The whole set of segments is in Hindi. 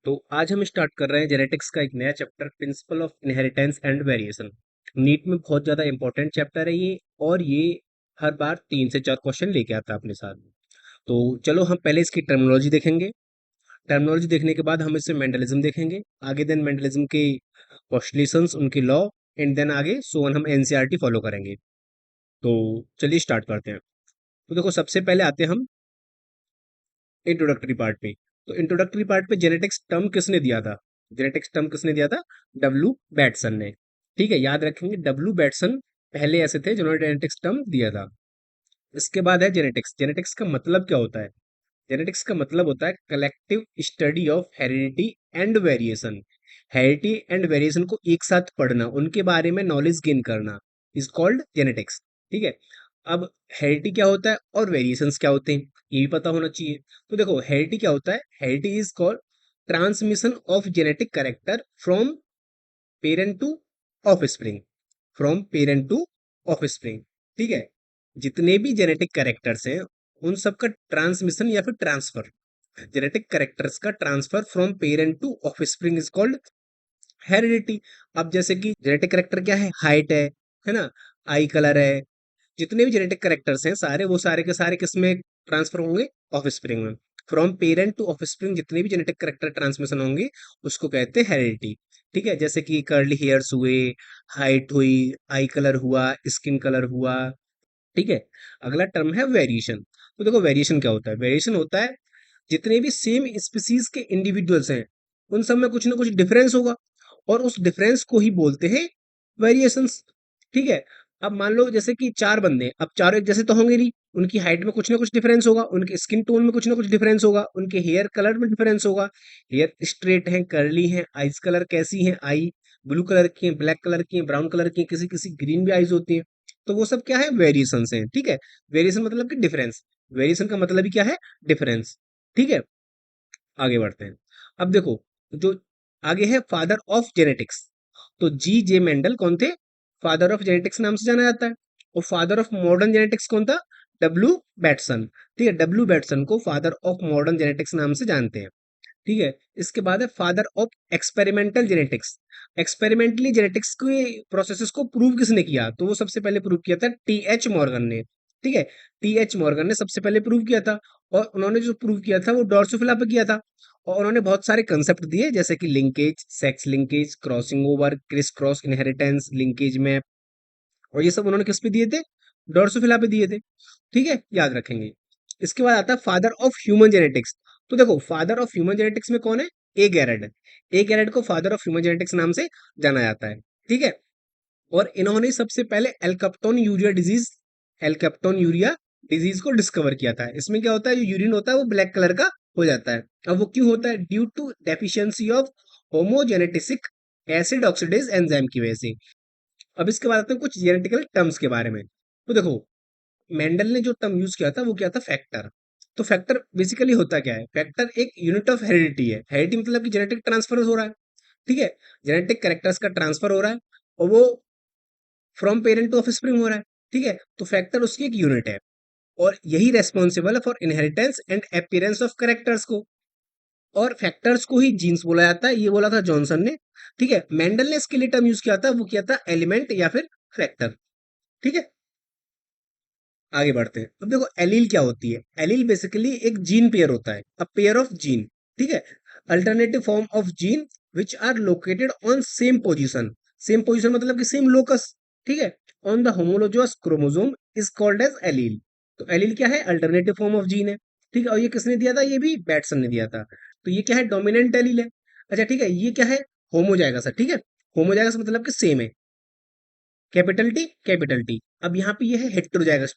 तो आज हम स्टार्ट कर रहे हैं जेनेटिक्स का एक नया chapter principle of inheritance and variation. NEET में बहुत ज़्यादा इंपॉर्टेंट चैप्टर है ये, और ये हर बार 3 से 4 क्वेश्चन लेके आता है अपने साथ। तो चलो हम पहले इसकी टर्मिनोलॉजी देखेंगे। टर्मिनोलॉजी देखने के बाद हम इससे मेंडलिज्म देखेंगे आगे, देन मेंडलिज्म के पोस्टुलेशंस, उनकी लॉ, एंड देन आगे सो ऑन हम एनसीईआरटी फॉलो करेंगे। तो चलिए स्टार्ट करते हैं। तो देखो, सबसे पहले आते हैं हम इंट्रोडक्टरी पार्ट पे। तो इंट्रोडक्टरी पार्ट पे जेनेटिक्स टर्म किसने दिया था? जेनेटिक्स टर्म किसने दिया था? डब्ल्यू बैटसन ने। ठीक है, याद रखेंगे, डब्ल्यू बैटसन पहले ऐसे थे जिन्होंने जेनेटिक्स टर्म दिया था। इसके बाद है जेनेटिक्स। जेनेटिक्स का मतलब क्या होता है? जेनेटिक्स का मतलब होता है collective study of heredity and variation. Heredity and variation को एक साथ पढ़ना, उनके बारे में नॉलेज गेन करना, इज कॉल्ड जेनेटिक्स। ठीक है। अब हेरिडिटी क्या होता है और वेरिएशंस क्या होते हैं, ये भी पता होना चाहिए। तो देखो, हेरिडिटी क्या होता है? Heredity is called transmission of genetic character from parent to offspring. From parent to offspring. ठीक है। जितने भी जेनेटिक कैरेक्टर्स हैं, उन सबका ट्रांसमिशन या फिर ट्रांसफर, जेनेटिक कैरेक्टर्स का transfer from parent to offspring is called heredity. अब जैसे कि जेनेटिक कैरेक्टर क्या है? हाइट है ना, आई कलर है, जितने भी जेनेटिक कैरेक्टर्स हैं सारे, वो सारे के सारे किस में ट्रांसफर होंगे? ऑफस्प्रिंग में। फ्रॉम पेरेंट टू ऑफस्प्रिंग जितने भी जेनेटिक कैरेक्टर ट्रांसमिशन होंगे, उसको कहते हैं हेरिडिटी। ठीक है, जैसे कि कर्ली हेयर्स हुए, हाइट हुई, आई कलर हुआ, स्किन कलर हुआ। ठीक है। अगला टर्म है वेरिएशन। तो देखो, वेरिएशन क्या होता है? वेरिएशन होता है जितने भी सेम स्पीसीज के इंडिविजुअल्स हैं, उन सब में कुछ ना कुछ डिफरेंस होगा, और उस डिफरेंस को ही बोलते हैं वेरिएशंस। ठीक है। अब मान लो जैसे कि 4 बंदे हैं, अब चारों एक जैसे तो होंगे नहीं, उनकी हाइट में कुछ ना कुछ डिफरेंस होगा, उनके स्किन टोन में कुछ ना कुछ डिफरेंस होगा, उनके हेयर कलर में डिफरेंस होगा। हेयर स्ट्रेट हैं, कर्ली हैं, आइज कलर कैसी हैं, आई ब्लू कलर की हैं, ब्लैक कलर की हैं, ब्राउन कलर की हैं, किसी किसी ग्रीन भी आइज होती हैं। तो वो सब क्या है? वेरिएशंस हैं। ठीक है। वेरिएशन मतलब कि डिफरेंस। वेरिएशन का मतलब ही क्या है? डिफरेंस। ठीक है। आगे बढ़ते हैं। अब देखो, जो आगे है फादर ऑफ जेनेटिक्स। तो जी जे मेंडल कौन थे? फादर ऑफ जेनेटिक्स नाम से जाना जाता है। और फादर ऑफ मॉडर्न जेनेटिक्स कौन था? W Bateson. ठीक है, डब्ल्यू बैटसन को फादर ऑफ मॉडर्न जेनेटिक्स नाम से जानते हैं। ठीक है। इसके बाद है father of experimental genetics. Experimentally genetics के प्रोसेसेस को प्रूव किसने किया? तो वो सबसे पहले प्रूव किया था टी एच मॉर्गन ने। ठीक है। टी एच मॉर्गन ने सबसे पहले प्रूव किया था, और उन्होंने जो प्रूव किया था वो ड्रोसोफिला पे किया था। और उन्होंने बहुत सारे कंसेप्ट दिए, जैसे कि linkage, sex linkage, crossing over, criss cross inheritance, linkage map, और ये सब उन्होंने किस पे दिए थे? ड्रोसोफिला पे दिए थे। ठीक है, याद रखेंगे। इसके बाद आता है फादर ऑफ ह्यूमन जेनेटिक्स। तो देखो, फादर ऑफ ह्यूमन जेनेटिक्स में कौन है? ए गैरड। ए गैरड को फादर ऑफ ह्यूमन जेनेटिक्स नाम से जाना जाता है। ठीक है। और इन्होंने सबसे पहले एल्कप्टोन यूरिया डिजीज, एल्कप्टोन यूरिया डिजीज को डिस्कवर किया था। इसमें क्या होता है? जो यूरिन होता है वो ब्लैक कलर का हो जाता है। अब वो क्यों होता है? Due to deficiency of homogentisic acid oxidase enzyme की वजह से। अब इसके बाद आते हैं कुछ जेनेटिकल टर्म्स के बारे में। तो देखो, मेंडल ने जो टर्म यूज किया था वो क्या था? फैक्टर। तो फैक्टर बेसिकली होता क्या है? फैक्टर एक यूनिट ऑफ हेरिडिटी है। हेरिडिटी मतलब कि जेनेटिक ट्रांसफर हो रहा है। ठीक है। जेनेटिक कैरेक्टर्स का ट्रांसफर हो रहा है, और वो फ्रॉम पेरेंट टू ऑफस्प्रिंग हो रहा है। ठीक है। तो फैक्टर उसकी एक यूनिट है, और यही रेस्पॉन्सिबल है for inheritance and appearance of characters को। और फैक्टर्स को ही जीन्स बोला जाता है, ये बोला था जॉनसन ने। ठीक है। मेंडल ने इसके लिए टर्म यूज किया था, वो किया था एलिमेंट या फिर फैक्टर। ठीक है। आगे बढ़ते हैं। अब देखो, एलील क्या होती है? एलील बेसिकली एक जीन पेयर होता है, अ पेयर ऑफ जीन। ठीक है। Alternative form of gene which are located on same position. Same position मतलब कि सेम लोकस। ठीक है। On the homologous chromosome is called as allele. तो एलील क्या है? अल्टरनेटिव फॉर्म ऑफ जीन है। ठीक है। और ये किसने दिया था? ये भी बैटसन ने दिया था। तो ये क्या है? डोमिनेंट एलील है। अच्छा, ठीक है। ये क्या है? होमोजाइगस है। ठीक है। होमोजाइगस मतलब कि सेम है, कैपिटल टी कैपिटल टी। अब यहाँ पे ये है हेट्रोजाइगस।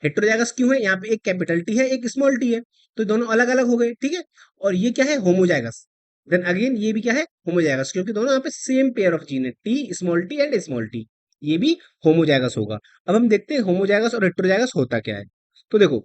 हेट्रोजाइगस क्यों है? यहाँ पे एक कैपिटल टी है, एक स्मॉल टी है, तो दोनों अलग अलग हो गए। ठीक है। और ये क्या है? होमोजाइगस। देन अगेन ये भी क्या है? होमोजाइगस, क्योंकि दोनों यहाँ पे सेम पेयर ऑफ जीन है, T small T and small T. ये भी होमोजाइगस होगा। अब हम देखते हैं होमोजाइगस और हेट्रोजाइगस होता क्या है। तो देखो,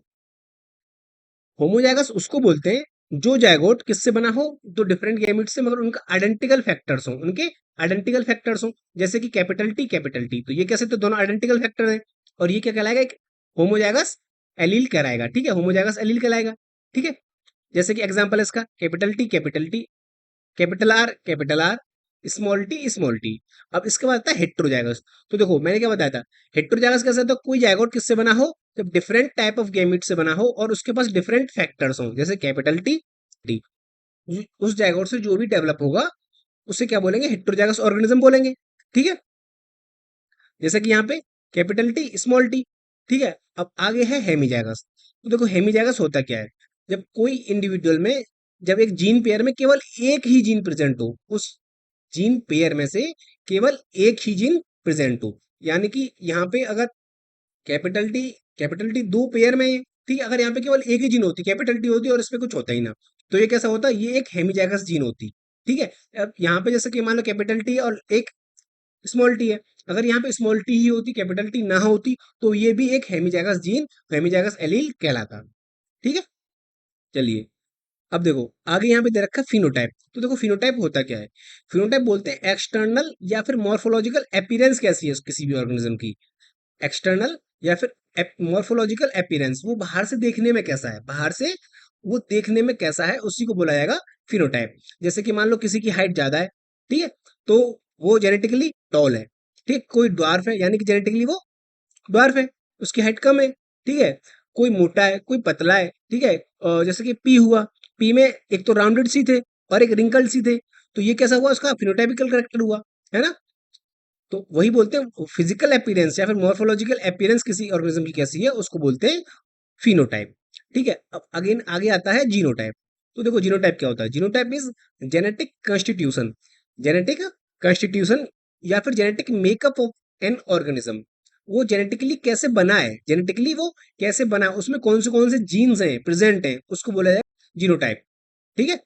होमोजाइगस उसको बोलते हैं जो जायगोट किससे बना हो? तो डिफरेंट गैमेट से, मगर उनका आइडेंटिकल फैक्टर्स हो, उनके आइडेंटिकल फैक्टर्स हो। जैसे कि कैपिटल टी कैपिटल टी, तो ये कैसे? तो दोनों आइडेंटिकल फैक्टर हैं। और ये क्या कहलाएगा? एक होमोजाइगस एलील कहलाएगा। ठीक है, होमोजाइगस एलील कहलाएगा। ठीक है। जैसे कि एग्जांपल इसका capital T capital T, capital R, small T. अब इसके बाद आता है हेट्रोजाइगस। तो देखो मैंने क्या बताया था, हेट्रोजाइगस कैसे होता है, कोई जाइगोट किससे बना हो, जब डिफरेंट टाइप ऑफ गैमीट से बना हो और उसके पास डिफरेंट फैक्टर्स हो, जैसे कैपिटल टी टी, उस जाइगोट से जो भी डेवलप होगा उसे क्या बोलेंगे, हेट्रोजाइगस ऑर्गेनिज्म बोलेंगे। ठीक है, जैसे कि यहाँ पे कैपिटल टी स्मॉल टी। ठीक है, अब आगे है हेमीजाइगस। तो देखो हेमीजाइगस होता क्या है, जब कोई इंडिविजुअल में, जब एक जीन पेयर में केवल एक ही जीन प्रेजेंट हो, उस जीन पेयर में से केवल एक ही जीन प्रेजेंट हो, यानी कि यहाँ पे अगर कैपिटल टी, दो पेयर में है, ठीक है, अगर यहाँ पे केवल एक ही जीन होती, कैपिटल टी होती और इसमें कुछ होता ही ना, तो ये कैसा होता, ये एक हेमीजाइगस जीन होती। ठीक है, अब यहाँ पे जैसे कि मान लो कैपिटल टी और एक स्मॉल टी है, अगर यहाँ पे स्मॉल टी ही होती, कैपिटल टी ना होती, तो ये भी एक हेमीजाइगस जीन, हेमीजाइगस एलील कहलाता। ठीक है, चलिए अब देखो आगे यहाँ पे दे रखा है फिनोटाइप। तो देखो फिनोटाइप होता क्या है, फिनोटाइप बोलते हैं एक्सटर्नल या फिर मॉर्फोलॉजिकल अपीयरेंस कैसी है किसी भी ऑर्गेनिज्म की, एक्सटर्नल या फिर मॉर्फोलॉजिकल अपीयरेंस, वो बाहर से देखने में कैसा है, बाहर से वो देखने में कैसा है, उसी को बोला जाएगा फिनोटाइप। जैसे कि मान लो किसी की हाइट ज्यादा है, ठीक है, तो वो जेनेटिकली टॉल है। ठीक, कोई ड्वार्फ है यानी कि जेनेटिकली वो ड्वार्फ है, उसकी हाइट कम है। ठीक है, कोई मोटा है, कोई पतला है। ठीक है, जैसे कि पी हुआ, पी में एक तो राउंडेड सी थे और एक रिंकल्ड सी थे, तो ये कैसा हुआ, उसका फिनोटाइपिकल करेक्टर हुआ, है ना। तो वही बोलते हैं फिजिकल अपीयरेंस या फिर मॉर्फोलॉजिकल अपीयरेंस किसी ऑर्गेनिज्म की कैसी है, उसको बोलते हैं फिनोटाइप। ठीक है, अब अगेन आगे आता है जीनोटाइप। तो देखो जीनोटाइप क्या होता है, genotype is genetic constitution, genetic constitution या फिर genetic makeup of an organism, वो जेनेटिकली कैसे बना है, जेनेटिकली वो कैसे बना है, उसमें कौन से जीन्स हैं प्रेजेंट हैं, उसको बोला जाए जीनोटाइप। ठीक है,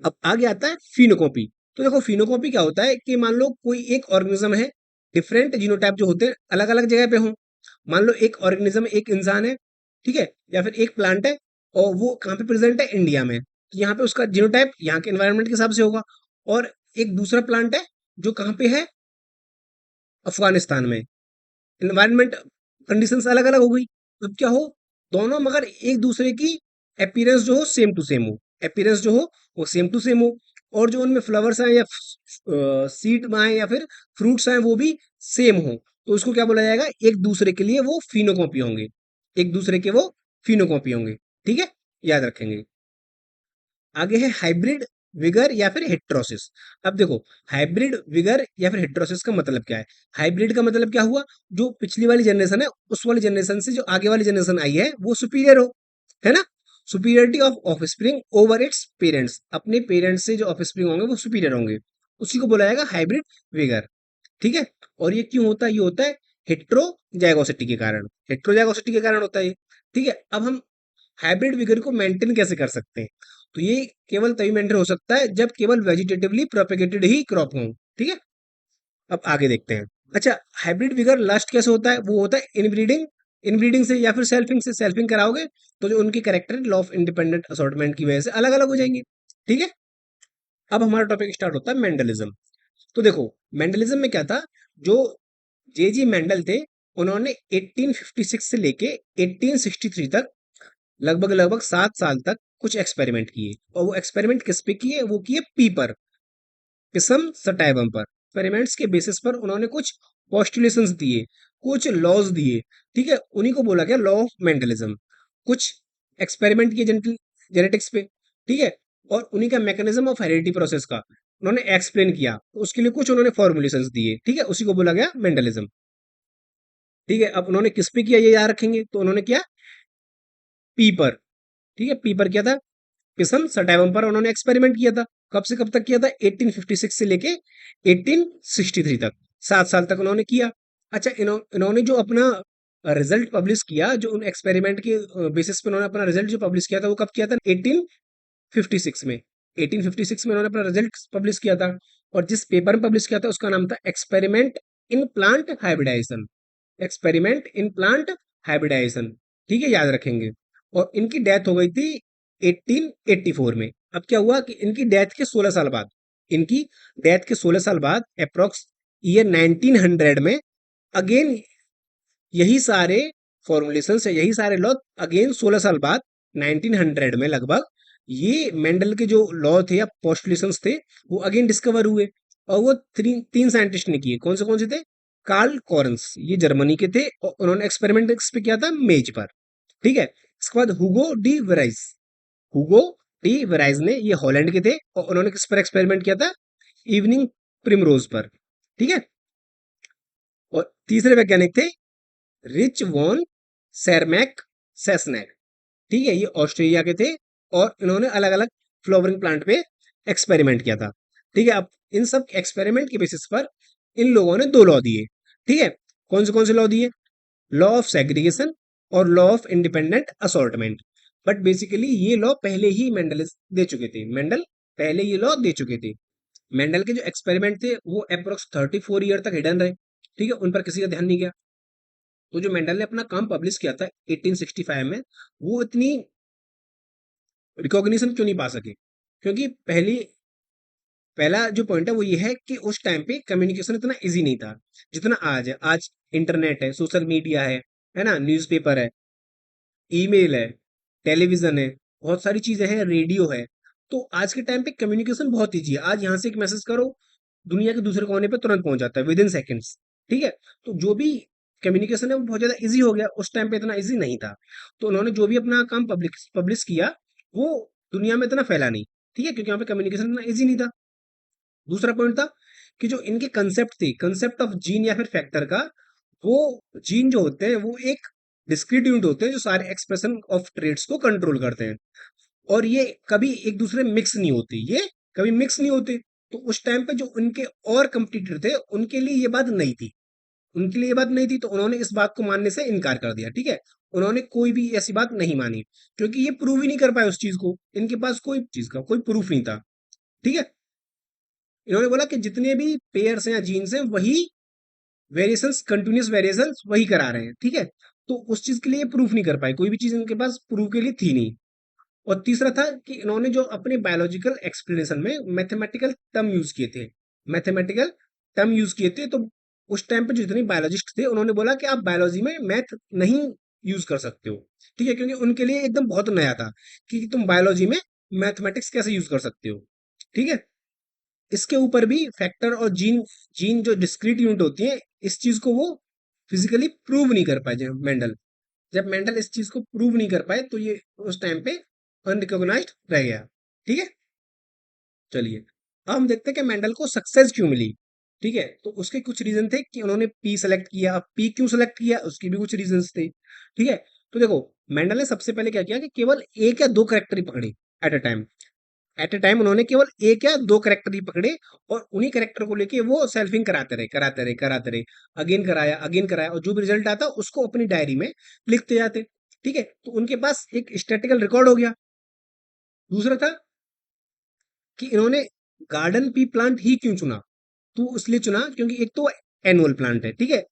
अब आगे आता है फिनोकॉपी। तो देखो फिनोकॉपी क्या होता है कि मान लो कोई एक ऑर्गेनिज्म है, डिफरेंट जीनोटाइप जो होते हैं अलग अलग जगह पे हों। मान लो एक ऑर्गेनिज्म एक इंसान है, ठीक है, या फिर एक प्लांट है, और वो कहाँ पे प्रेजेंट है, इंडिया में, तो यहाँ पे उसका जीनोटाइप यहाँ के एनवायरनमेंट के हिसाब से होगा। और एक दूसरा प्लांट है जो कहाँ पे है, अफगानिस्तान में, एनवायरनमेंट कंडीशंस अलग अलग हो गई। अब क्या हो, दोनों मगर एक दूसरे की अपीयरेंस जो हो सेम टू सेम हो, अपीयरेंस जो हो वो सेम टू सेम हो, और जो उनमें फ्लावर्स आए या सीड आए या फिर फ्रूट्स आए वो भी सेम हो, तो उसको क्या बोला जाएगा, एक दूसरे के लिए वो फिनोकॉपी होंगे, एक दूसरे के वो फिनोकॉपी होंगे। ठीक है, याद रखेंगे। आगे है हाइब्रिड विगर या फिर हेट्रोसिस। अब देखो हाइब्रिड विगर या फिर हेट्रोसिस का मतलब क्या है, हाइब्रिड का मतलब क्या हुआ, जो पिछली वाली जनरेशन है उस वाली जनरेशन से जो आगे वाली जनरेशन आई है वो सुपीरियर हो, है ना, superiority of offspring over its parents, अपने पेरेंट्स से जो ऑफस्प्रिंग होंगे वो सुपीरियर होंगे, उसी को बोला जाएगा हाइब्रिड विगर। ठीक है, और ये क्यों होता है, ये होता है हेट्रोजाइगोसिटी के कारण, हेट्रोजाइगोसिटी के कारण होता है ये। ठीक है, अब हम हाइब्रिड विगर को मेंटेन कैसे कर सकते हैं, तो ये केवल तभी मेंटेन हो सकता है जब केवल वेजिटेटिवली प्रोपेगेटेड ही क्रॉप हो। ठीक है, अब आगे देखते हैं। अच्छा, हाइब्रिड विगर लास्ट कैसे होता है, वो होता है इनब्रीडिंग, इनब्रीडिंग से या फिर सेल्फिंग से, सेल्फिंग कराओगे तो जो उनकी character law of independent assortment की वजह से अलग अलग हो जाएंगे। ठीक है, अब हमारा टॉपिक स्टार्ट होता है मेंडलिज्म। तो देखो मेंडलिज्म में क्या था, जो जे जी मेंडल थे, उन्होंने 1856 से लेके 1863 तक लगभग लगभग 7 साल तक कुछ एक्सपेरिमेंट किए, और वो एक्सपेरिमेंट किस पे किए, वो किए पी पर, पिसम सटाइवम पर। एक्सपेरिमेंट्स के बेसिस पर उन्होंने कुछ पॉस्टुलेशंस दिए, कुछ लॉज दिए। ठीक है, उन्हीं को बोला गया लॉ ऑफ मेंटलिज्म। कुछ एक्सपेरिमेंट किए जेनेटिक्स पे, ठीक है, और उन्हीं का मैकेनिज्म ऑफ हेरिडिटी प्रोसेस का उन्होंने एक्सप्लेन किया, तो उसके लिए कुछ उन्होंने फॉर्मुलेशंस दिए। ठीक है, उसी को बोला गया मेंडलिज्म। ठीक है, अब उन्होंने किस पे किया ये याद रखेंगे, तो उन्होंने किया पी पर। ठीक है, पी पर किया था, पिसम सटाइवम पर उन्होंने एक्सपेरिमेंट किया था। कब से कब तक किया था, 1856 से लेके 1863 तक, 7 साल तक उन्होंने किया। अच्छा, इन्होंने जो अपना रिजल्ट पब्लिश किया, जो उन एक्सपेरिमेंट के बेसिस पे उन्होंने अपना रिजल्ट जो पब्लिश किया था, वो कब किया था, 1856 में, 1856 में उन्होंने अपना रिजल्ट पब्लिश किया था। और जिस पेपर में पब्लिश किया था उसका नाम था experiment in plant hybridization, experiment in plant hybridization. ठीक है, याद रखेंगे। और इनकी डेथ हो गई थी 1884 में। अब क्या हुआ कि इनकी डेथ के 16 साल बाद, इनकी डेथ के 16 साल बाद अप्रोक्स ईयर 1900 में अगेन यही सारे फॉर्मुलेशन से, यही सारे लॉ अगेन 16 साल बाद 1900 में लगभग ये मेंडल के जो लॉ थे या पोस्टुलेशंस थे वो अगेन डिस्कवर हुए, और वो तीन साइंटिस्ट ने किए। कौन से थे? कार्ल कॉरन्स, ये जर्मनी के थे, और उन्होंने एक्सपेरिमेंट किस पे किया था? मेज पर। ठीक है। इसके बाद हुगो डी वेराइज, हुगो डी वेराइज ने, ये हॉलैंड के थे, और उन्होंने किस पर एक्सपेरिमेंट किया था? इवनिंग प्रिमरोज पर। ठीक है। और तीसरे वैज्ञानिक थे रिच वॉन सेरमैक सेसनैक। ठीक है, ये ऑस्ट्रेलिया के थे, और इन्होंने अलग अलग फ्लावरिंग प्लांट पे एक्सपेरिमेंट किया था। ठीक है। अब इन सब एक्सपेरिमेंट के बेसिस पर इन लोगों ने दो लॉ दिए। ठीक है। कौन से लॉ दिए? लॉ ऑफ सेग्रीगेशन और law of independent assortment. But basically ये लॉ पहले ही मेंडल दे चुके थे, मेंडल पहले ये लॉ दे चुके थे। मेंडल के जो एक्सपेरिमेंट थे वो अप्रोक्स 34 ईयर तक हिडन रहे। ठीक है, उन पर किसी का ध्यान नहीं गया। तो जो मेंडल ने अपना काम पब्लिश किया था 1865 में, वो इतनी रिकॉग्निशन क्यों नहीं पा सके? क्योंकि पहला जो पॉइंट है वो ये है कि उस टाइम पे कम्युनिकेशन इतना इजी नहीं था जितना आज है। आज इंटरनेट है, सोशल मीडिया है ना, न्यूज़पेपर है, ईमेल है, टेलीविजन है, बहुत सारी चीजें हैं, रेडियो है। तो आज के टाइम पे कम्युनिकेशन बहुत ईजी है। आज यहाँ से एक मैसेज करो, दुनिया के दूसरे कोने पे तुरंत पहुंच जाता है, विद इन सेकेंड्स। ठीक है। तो जो भी कम्युनिकेशन है वो बहुत ज्यादा इजी हो गया, उस टाइम पे इतना इजी नहीं था। तो उन्होंने जो भी अपना काम पब्लिश पब्लिश किया, वो दुनिया में इतना फैला नहीं। ठीक है, क्योंकि यहाँ पे कम्युनिकेशन इतना इजी नहीं था। दूसरा पॉइंट था कि जो इनके कंसेप्ट थे, कंसेप्ट ऑफ जीन या फिर फैक्टर का, वो जीन जो होते हैं वो एक डिस्क्रीट यूनिट होते हैं जो सारे एक्सप्रेशन ऑफ ट्रेड्स को कंट्रोल करते हैं, और ये कभी एक दूसरे में मिक्स नहीं होते, ये कभी मिक्स नहीं होते। तो उस टाइम पे जो उनके और कंपटीटर थे उनके लिए ये बात नहीं थी, उनके लिए ये बात नहीं थी, तो उन्होंने इस बात को मानने से इनकार कर दिया। ठीक है, उन्होंने कोई भी ऐसी बात नहीं मानी, क्योंकि ये प्रूव ही नहीं कर पाए उस चीज को, इनके पास कोई चीज का कोई प्रूफ नहीं था। ठीक है। इन्होंने बोला कि जितने भी पेयर्स हैं या जीन्स हैं वही वेरिएशंस, कंटिन्यूस वेरिएशंस वही करा रहे हैं। ठीक है। तो उस चीज के लिए प्रूफ नहीं कर पाए, कोई भी चीज इनके पास प्रूफ के लिए थी नहीं। और तीसरा था कि इन्होंने जो अपने बायोलॉजिकल एक्सप्लेनेशन में मैथमेटिकल टर्म यूज किए थे, मैथमेटिकल टर्म यूज किए थे, तो उस टाइम पे जो जितने बायोलॉजिस्ट थे उन्होंने बोला कि आप बायोलॉजी में मैथ नहीं यूज कर सकते हो। ठीक है, क्योंकि उनके लिए एकदम बहुत नया था कि तुम बायोलॉजी में मैथमेटिक्स कैसे यूज कर सकते हो। ठीक है। इसके ऊपर भी फैक्टर और जीन, जीन जो डिस्क्रीट यूनिट होती है, इस चीज को वो फिजिकली प्रूव नहीं कर पाए। जब मेंडल इस चीज को प्रूव नहीं कर पाए, तो ये उस टाइम पे अनरिकॉग्नाइज्ड रह गया। ठीक है। चलिए, अब हम देखते हैं कि मेंडल को सक्सेस क्यों मिली। ठीक है, तो उसके कुछ रीजन थे कि उन्होंने पी सेलेक्ट किया। अब पी क्यों सेलेक्ट किया, उसके भी कुछ रीजंस थे। ठीक है। तो देखो, मेंडल ने सबसे पहले क्या किया कि केवल एक या दो करेक्टर ही पकड़े at a time. At a time उन्होंने केवल एक या दो करेक्टर ही पकड़े, और उन्हीं करेक्टर को लेके वो सेल्फिंग कराते रहे, अगेन कराया, और जो भी रिजल्ट आता उसको अपनी डायरी में लिखते जाते। ठीक है, तो उनके पास एक स्टैटिकल रिकॉर्ड हो गया। दूसरा था कि इन्होंने गार्डन पी प्लांट ही क्यों चुना? तो इसलिए चुना क्योंकि एक तो एनुअल प्लांट है। ठीक है,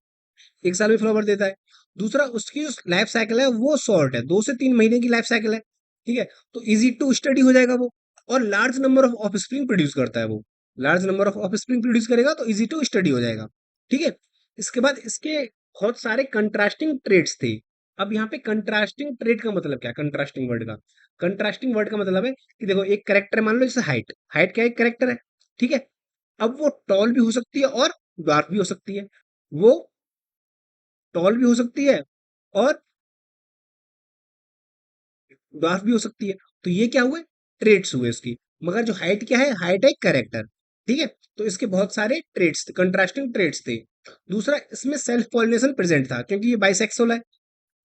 एक साल में फ्लावर देता है। दूसरा, उसकी जो लाइफ साइकिल है वो शॉर्ट है, 2 से 3 महीने की लाइफ साइकिल है। ठीक है, तो इजी टू स्टडी हो जाएगा वो, और large number of of spring produce करता है वो। Large number of of spring produce करेगा तो इजी टू स्टडी हो जाएगा। ठीक है। इसके बाद इसके बहुत सारे कंट्रास्टिंग ट्रेड्स थे। अब यहाँ पे कंट्रास्टिंग ट्रेड का मतलब क्या है? कंट्रास्टिंग वर्ड का, कंट्रास्टिंग वर्ड का मतलब है कि देखो, एक करेक्टर मान लो जैसे हाइट, हाइट क्या एक करेक्टर है। ठीक है। अब वो टॉल भी हो सकती है और ड्वार्फ भी हो सकती है। वो टॉल भी हो सकती है और ड्वार्फ भी हो सकती है। तो ये क्या हुए? ट्रेड्स हुए इसकी। मगर जो हाइट क्या है? हाइट है कैरेक्टर। ठीक है। तो इसके बहुत सारे ट्रेड्स, कंट्रास्टिंग ट्रेड्स थे। दूसरा, इसमें सेल्फ पॉलिनेशन प्रेजेंट था, क्योंकि ये बाइसेक्सुअल है।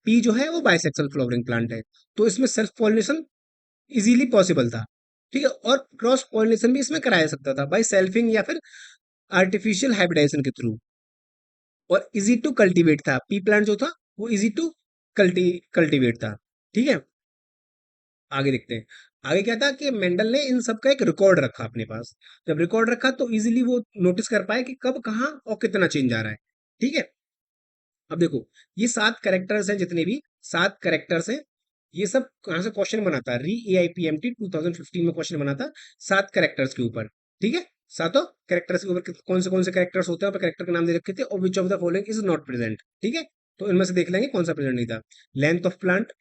पी जो है वो बाइसेक्सुअल फ्लावरिंग प्लांट है, तो इसमें सेल्फ पॉलिनेशन इजीली पॉसिबल था। ठीक है, और क्रॉस पॉलिनेशन भी इसमें कराया जा सकता था बाई सेल्फिंग या फिर आर्टिफिशियल हाइब्रिडाइजेशन के थ्रू। और इजी टू कल्टीवेट था, पी प्लांट जो था वो इजी टू कल्टीवेट था। ठीक है। आगे देखते हैं। आगे क्या था कि मेंडल ने इन सब का एक रिकॉर्ड रखा अपने पास। जब रिकॉर्ड रखा तो इजीली वो नोटिस कर पाए कि कब कहाँ और कितना चेंज आ रहा है। ठीक है। अब देखो, ये 7 कैरेक्टर्स हैं, जितने भी 7 कैरेक्टर्स हैं, ये सब कहाँ से क्वेश्चन बना था? री ए आई पी एम टी 2015 में क्वेश्चन बना था 7 कैरेक्टर्स के ऊपर। ठीक है। सातों कैरेक्टर्स के ऊपर कौन से कैरेक्टर्स होते हैं, कैरेक्टर के नाम दे रखे थे, और which of the following is not present. ठीक है। तो इनमें से देख लेंगे कौन सा प्रेजेंट नहीं था। Length of plant,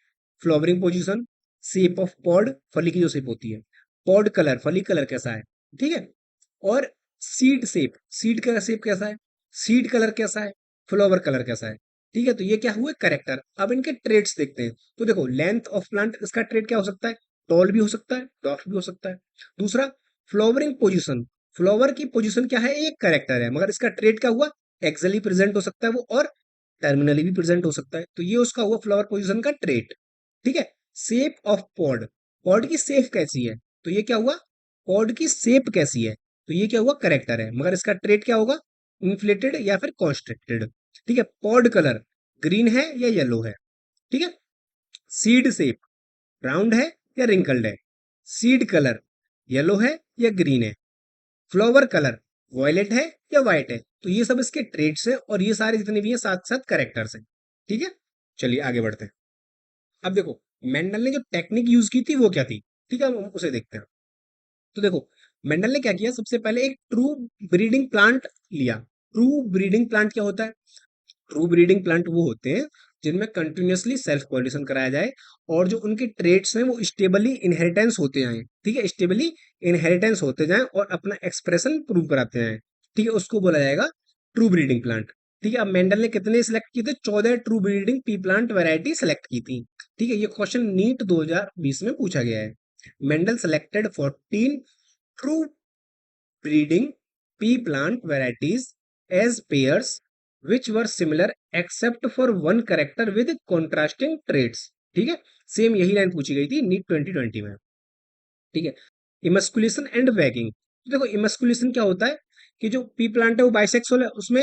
flowering position, shape of pod, फली की जो शेप होती है, पॉड कलर, फली कलर कैसा है, ठीक है, और सीड शेप, सीड का शेप कैसा है, सीड कलर कैसा है, फ्लावर कलर कैसा है, ठीक है। तो ये क्या हुए करेक्टर। अब इनके ट्रेड्स देखते हैं। तो देखो लेंथ ऑफ प्लांट, इसका ट्रेड क्या हो सकता है, टॉल भी हो सकता है, डॉर्फ भी हो सकता है। दूसरा फ्लावरिंग पोजीशन, फ्लावर की पोजीशन क्या है, एक करेक्टर है, मगर इसका ट्रेड क्या हुआ, एक्सली प्रेजेंट हो सकता है वो, और टर्मिनली भी प्रेजेंट हो सकता है। तो ये उसका हुआ फ्लावर पोजीशन का ट्रेट, ठीक है। शेप ऑफ पॉड, पॉड की शेप कैसी है, तो ये क्या हुआ, पॉड की शेप कैसी है, तो ये क्या हुआ करेक्टर है, मगर इसका ट्रेट क्या होगा, इन्फ्लेटेड या फिर कॉन्स्ट्रिक्टेड, ठीक है। पॉड कलर ग्रीन है या येलो है, ठीक है। सीड शेप राउंड है या रिंकल्ड है, सीड कलर येलो है या ग्रीन है, फ्लावर कलर वॉयलेट है या व्हाइट है। तो ये सब इसके ट्रेड्स है, और ये सारे जितने भी हैं साथ साथ करेक्टर्स हैं, ठीक है। चलिए आगे बढ़ते हैं। अब देखो मेंडल ने जो टेक्निक यूज की थी वो क्या थी, ठीक है, हम उसे देखते हैं। तो देखो मेंडल ने क्या किया, सबसे पहले एक ट्रू ब्रीडिंग प्लांट लिया। ट्रू ब्रीडिंग प्लांट क्या होता है, ट्रू ब्रीडिंग प्लांट वो होते हैं जिनमें कंटिन्यूअसली सेल्फ पॉलिनेशन कराया जाए, और जो उनके ट्रेड्स हैं वो स्टेबली इनहेरिटेंस होते जाएं, ठीक है, स्टेबली इनहेरिटेंस होते जाएं और अपना एक्सप्रेशन प्रूव कराते जाएं, ठीक है, उसको बोला जाएगा ट्रू ब्रीडिंग प्लांट। ठीक है, अब मेंडल ने कितने सिलेक्ट किए थे, 14 true breeding P plant variety select की थी। ठीक है, ये क्वेश्चन नीट 2020 में पूछा गया है। Mendel selected 14 true breeding pea plant varieties as pairs which were similar except for one character with contrasting traits। ठीक है, सेम यही लाइन पूछी गई थी नीट 2020 में। ठीक है, इमस्कुलेशन एंड वैगिंग। तो देखो इमस्कुलेशन क्या होता है कि जो पी प्लांट है वो बाइसेक्सुअल है, उसमें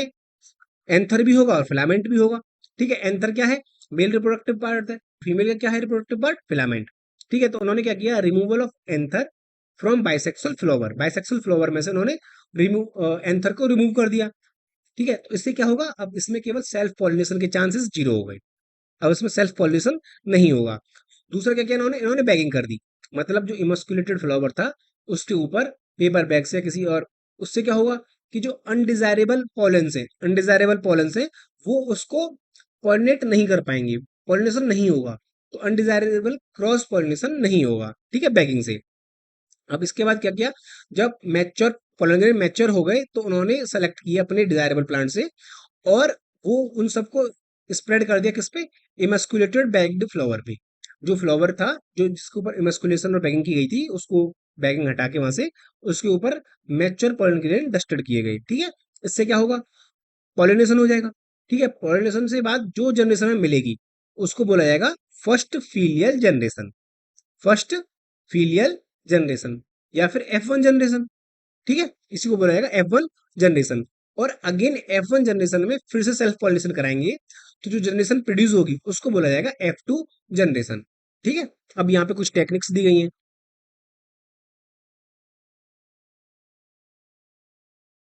एंथर भी होगा और फिलामेंट भी होगा। ठीक है, एंथर क्या है, मेल रिप्रोडक्टिव पार्ट है, फीमेल का क्या है रिप्रोडक्टिव पार्ट, फिलामेंट। ठीक है, तो उन्होंने क्या किया, removal of anther from bisexual flower, bisexual flower में से उन्होंने रिमूव एंथर को रिमूव कर दिया। ठीक है, तो इससे क्या होगा, अब इसमें केवल सेल्फ पॉलिनेशन के चांसेस जीरो हो गए, अब इसमें सेल्फ पॉलिनेशन नहीं होगा। दूसरा क्या किया इन्होंने, इन्होंने बैगिंग कर दी, मतलब जो इमस्कुलेटेड फ्लावर था उसके ऊपर पेपर बैग से किसी और, उससे क्या होगा कि जो अनडिजायरेबल पॉलन से, अनडिजायरेबल पॉलन से वो उसको पॉलिनेट नहीं कर पाएंगे, पॉलिनेशन नहीं होगा, तो अनडिजायरेबल क्रॉस पॉलिनेशन नहीं होगा, ठीक है, बैगिंग से। अब इसके बाद क्या किया, जब मैच्योर पोलैंग्रेन मैच्योर हो गए तो उन्होंने सेलेक्ट किया अपने डिजायरेबल प्लांट से, और वो उन सबको स्प्रेड कर दिया किस पे, इमस्कुलेटेड बैग्ड फ्लावर पे। जो फ्लावर था जो जिसके ऊपर इमस्कुलेशन और बैगिंग की गई थी, उसको बैगिंग हटा के वहां से उसके ऊपर मैच्योर पोलन ग्रेन डस्टेड किए गए। ठीक है, इससे क्या होगा, पॉलिनेशन हो जाएगा। ठीक है, पॉलिनेशन से बाद जो जनरेशन में मिलेगी उसको बोला जाएगा first filial generation, first filial generation या फिर F1 जनरेशन। ठीक है, इसी को बोला जाएगा F1 जनरेशन। और अगेन F1 जनरेशन में फिर से सेल्फ पॉलिनेशन कराएंगे, तो जो जनरेशन प्रोड्यूस होगी उसको बोला जाएगा F2 जनरेशन। ठीक है, अब यहाँ पे कुछ टेक्निक्स दी गई हैं।